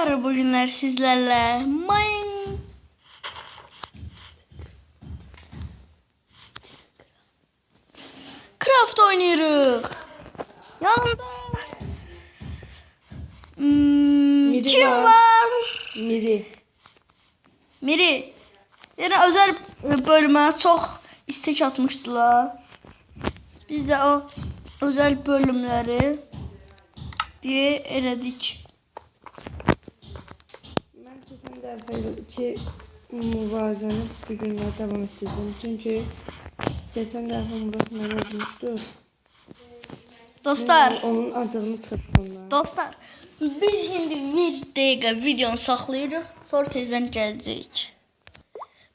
Merhaba bugünler sizlerle Minecraft oynuyoruz. Yanımda kim var. var? Miri. Yani özel bölüme çok istek atmıştılar. Biz de o özel bölümleri diye eledik. Ben geçen dəfə mübarizəni bu günlər davam etdirdim. Çünki geçen dəfə Murat mənə yazmışdı. Dostlar, Onun acığını çıxırdım. dostlar, biz şimdi bir dəqiqə videonu saxlayırıq, sonra tezdən gələcəyik.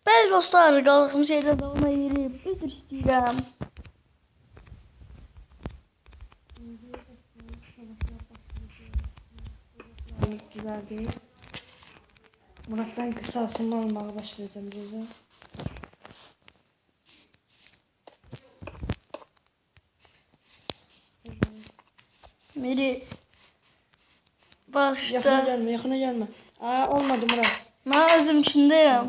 Bəzi dostlar, qaldığımız yerdə davam edirik. Üzr istəyirəm. Güzel değil. Murat'tan kısasını almaya başlayacağım bize. Meri, bak Yakına işte, gelme, yakına gelme. Aa, olmadı Murat. mən özüm içindəyim.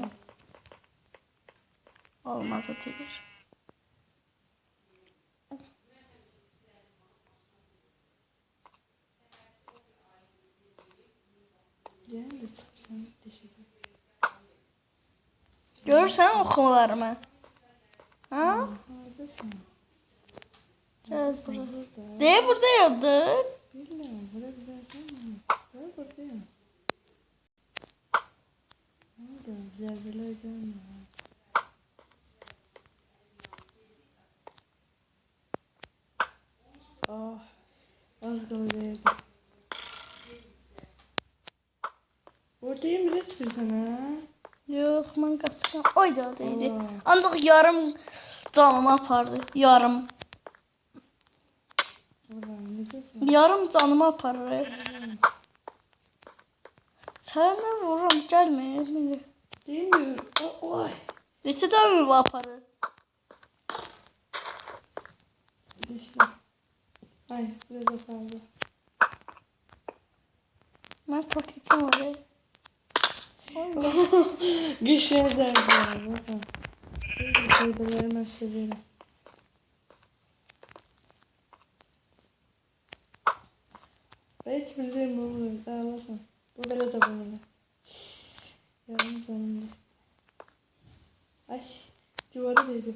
Olmaz atılır. Diyen de çıkırsan düşeceğim. Görürsən oxumalarımı? Ha? Neredesin? Gəl bura. Deyə burada yapdık. Bilmiyorum, buraya gidersene. Ben buradayım. Nerede? Zerbeler gelme. Ah, az kaldı. Buradayım hiçbir sana. Yox, mən qaçıram. Oy da deydi. Allah. Ancaq yarım canımı apardı. Yarım. Ulan necesin? Yarım canımı aparır. Sənə vururam, gəlmə. Değil mi? Oy. Neçə canımı aparır? İşte. Ay biraz da kaldı. Mən taktikim var. Güçlü zerbeler. Bakın. Zerbeleri ben severim. Ben hiç bildiğim bunu. Ağlasın. Bu böyle de bunu. Yarım canımda. Ay. Duvarı değdi.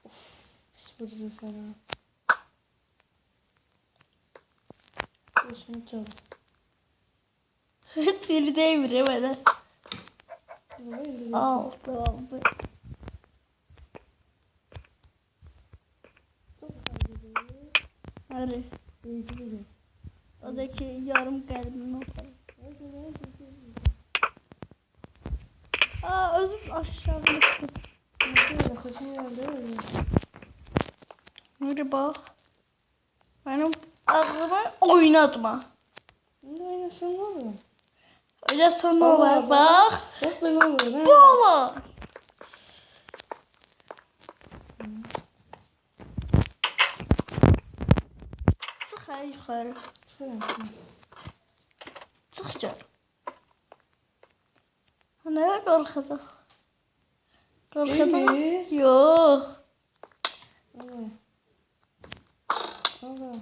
Of. Pis vurdu sana. Başımı çaldı. Tüylü değil mi böyle? Böyle Al, tamam. Hadi. değdi. Oradaki yarım kalbimi aparır. Aa, özür aşağı düştüm. Böyle kaçın geldi öyle. Hadi bak. Benim ağzımı oynatma. Ne oynasam ne olur? Öyle sonra Allah olur. Bak. Bak ben olur. Bu olur. Çık ha yukarı. Çıkarsın. Çık gel. Ne korkacak? Korkacak. Demir. Yok. Allah. Allah.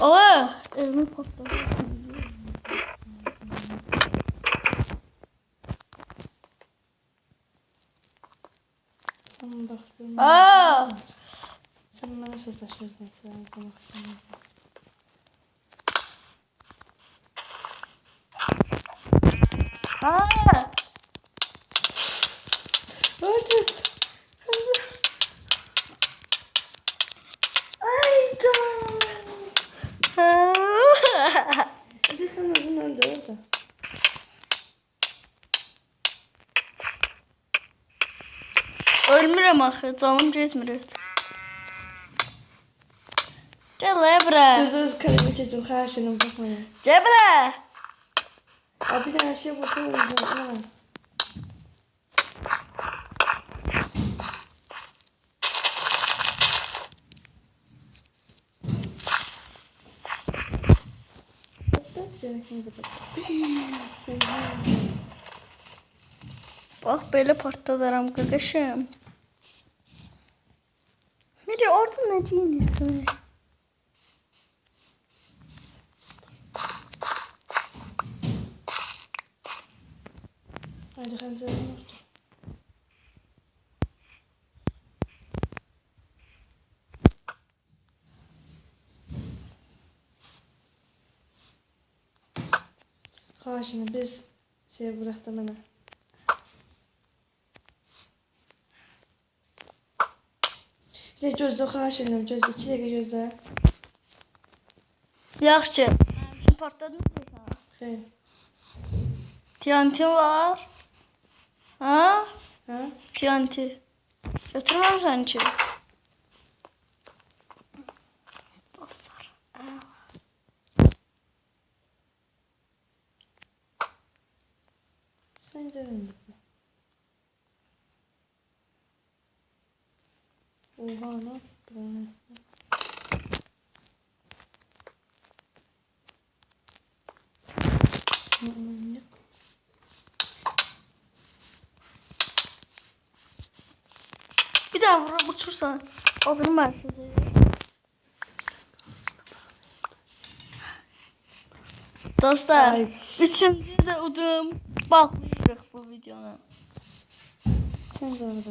Aa, elimi patladı. Sen bak. Aa, Sen bana sataşırdın. Sen bana bakışını. aa. Hadi. Ayda. Hadi sen uzun önde orada. Ölmürəm axı, canım getmir. Gəl bura. Öz kalemi kesin karşına bakmayın. Gəl bura. Abi bir tane şey bulsa olacak. Benimkini de bak. Bax belə partladıram qaqaşım. Miri orada nə deyirsən? Hadi xəncərim var. Xaşını biz şey bıraktı mənə. Bir de gözlə xaşını gözlə 2 dəqiqə gözlə. Yaxşı. Partladın mı? Xeyr. TNT var. Ha? Ha? TNT. Götürməmsən ki. Dostlar. Sen görün. Oha ne yaptın? Bir daha vurup uçursan. O benim merkezim. Dostlar, Ay. üçüncü de udum. Bakmayırıq bu videona. Sen de orada.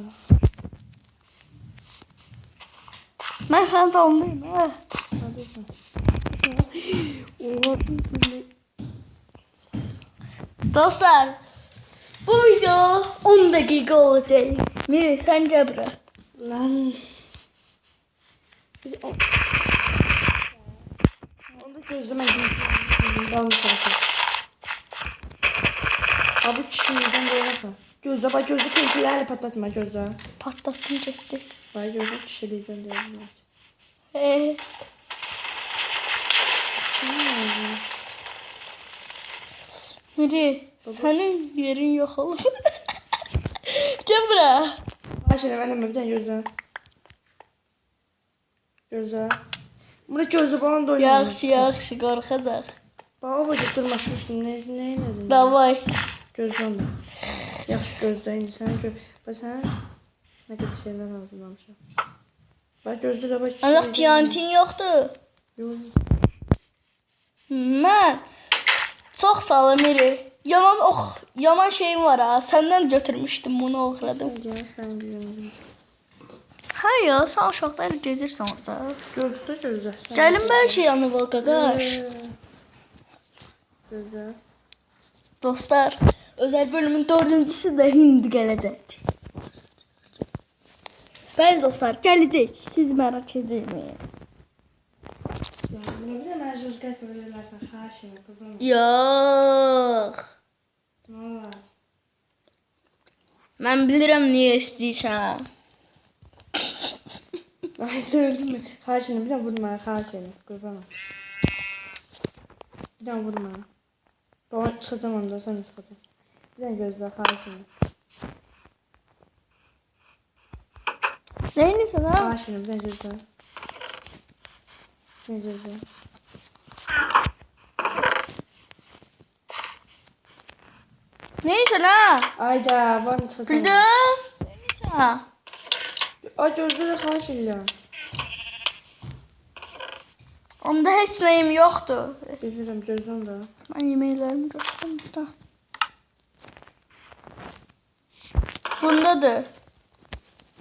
Ben sana tanıdayım ha. Hadi sen. Oha şimdi. Dostlar, bu video 10 dakika olacak. Miri sen cebra. Lan. Biz o... Onu gözlemedim. Ben sana. Abi çiğden görürsen. Gözle bak gözle keyiflerle patlatma gözle. Patlattım gitti. Bak gözle kişilikten diyorum. Miri senin yerin yok oğlum. Cebra. Ayşe ben de bir tane gözle. Gözle. Bunu gözle bana da oynayalım. Yaxşı, yaxşı, qorxacaq. Bak o vakit durmaşmıştım. Ne dedin? Davay. Gözle onu. Yaxşı gözle. İndi sen gör. Bak sen ne kadar şeyler hazırlamışım. Bak gözle de bak. Ancaq TNT'in yoxdur. Yok. Mən çox sağ ol Miri. Yaman şeyim var ha. Səndən götürmüşdüm, bunu oxradım. Sen güzel. Hə ya, sən uşaqlar gezirsən orada. Gözle gözle. Gəlin bəlkə yanıma qaqaş. Gözle. Dostlar, özel bölümün 4-cüsü də indi gələcək. Bəli dostlar, gələcək. Siz merak etmeyin. Ya bunu bir de ben jızgah böylelersen haşine kurban. Yox. Ne var? Mən bilirəm niyə istəyirsən. Ay öldüm mü? Haşine bir de vurma haşine kurban. Bir de vurma. Ben çıkacağım onda sen de çıkacaksın. Bir de gözle haşine. Neyinisən ha? Haşine bir de gözle. Ne gözle? Neyinisən ha? Ayda ben çıkacağım. Bildim. Neyinisən? Ay gözle de haşine. Onda heç nəyim yoxdur. Bilirim gözlem de. Mən yeməklərimi götürdüm burada. Bundadır.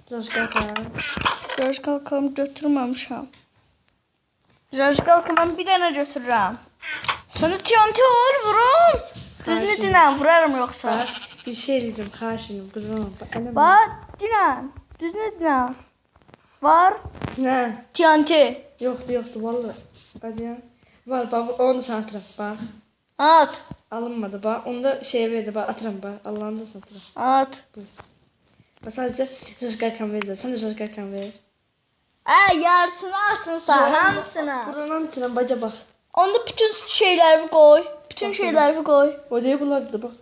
Jızgah var. Raj qalkamı götürməmişəm. Raj qalkamı bir dənə götürürəm. Sana TNT var, vurum. Düzünü dinən, vurarım yoxsa. Bak bir şey dedim haşine kurban. Bax, dinən. Düzünü dinən. Var Ne? TNT. Yoktu vallahi. Hadi ya. Var bak onu sana atıram bak. At. Alınmadı bak. Onu da şeye verdi bak atıram bak. Allah'ın da sana atıram. At. Bak sadece rızgarken verdi. Sen de rızgarken ver. Yarısını atmısan, hamısını. Buradan atıram baca bak. Onda bütün şeyləri qoy. Bütün şeyləri qoy. O diye bunlar da bak.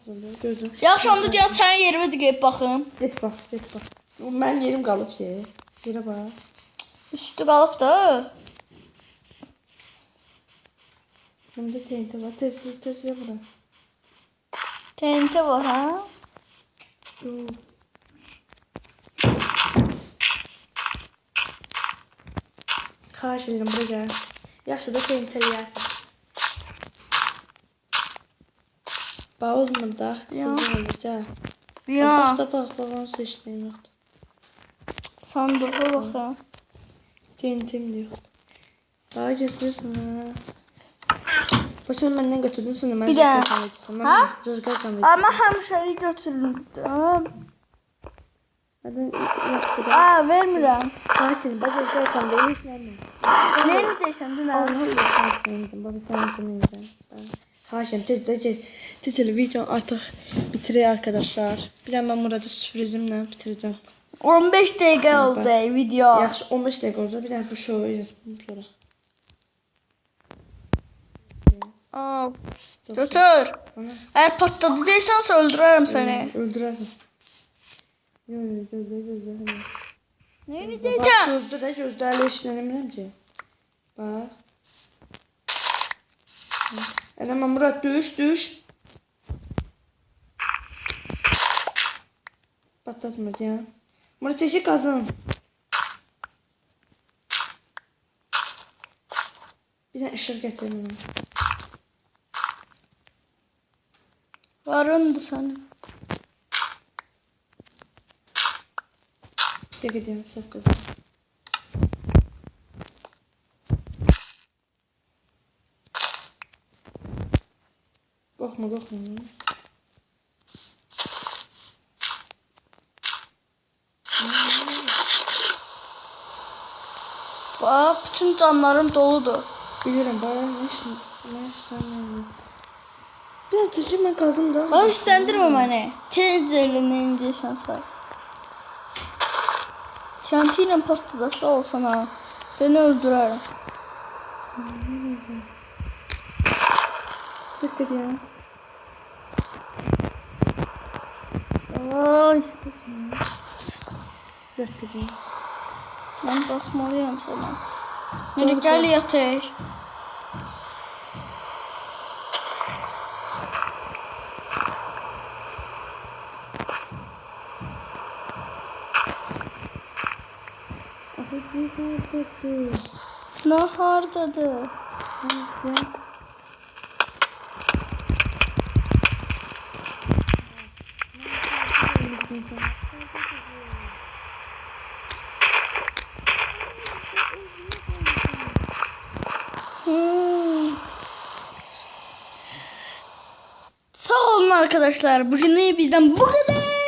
Gözüm. Yaxşı, onda deyən sənin yerimə də gəlib baxım. Git bak git bak. Ben yerim kalıp şeye. Yere bak. Üstü qalıb da. Bunda TNT var. Tez bura. TNT var ha? Yok. Xahiş edirəm bura gəl. Yaxşı da TNT yeyərsən. Bax olmur da. Ya. Sizin olacaq. Ya. Bax onu seçdiyim yoxdur. Sandığa bakın. TNT'm de yoxdur. Bax götürürsən ha. Bax sən məndən götürdün sonra mən Bir daha. götürsəm. Ha? Rızqar sandım. Ama hemşeri götürürdüm. Hadi yaxşı da. Aa vermirəm. Bax sən baş rızqar sandım. Heç nə. Ne deyirsən dünən? Allah'ım benim. Baba sen kimsin? Haşim tez video artık bitireyim arkadaşlar. Bir de ben burada sürprizimle bitireceğim. 15 dakika olacak video. Yaxşı 15 dakika olacak. Bir de bu şovu yazdım sonra. Aa, götür. Eğer patladı değilsense öldürürüm seni. Öldürersin. Yok gözle. Ne Bak diyeceğim? gözlerle işlenemirəm ki. Bak. Eləmə Murat düş. Patlatma ya. Murat çəkil qazın. Bir dənə işıq gətir mənə. Varındı senin. Bir gidiyorum saf kızım. Korkma. Bak bütün canlarım doludur. Biliyorum bana ne sanırım. Bir an çekil ben kazım da. Bak işlendirme beni. Teyzeyle ne indiysen say. TNT ile patladası olsan ha. Seni öldürürüm. Dikkat ya. Ay. Dikkat ya. Ben bakmalıyım sana. Hadi gel yatır. Nahardadır. Sağ olun arkadaşlar. Bugün bizden bu kadar.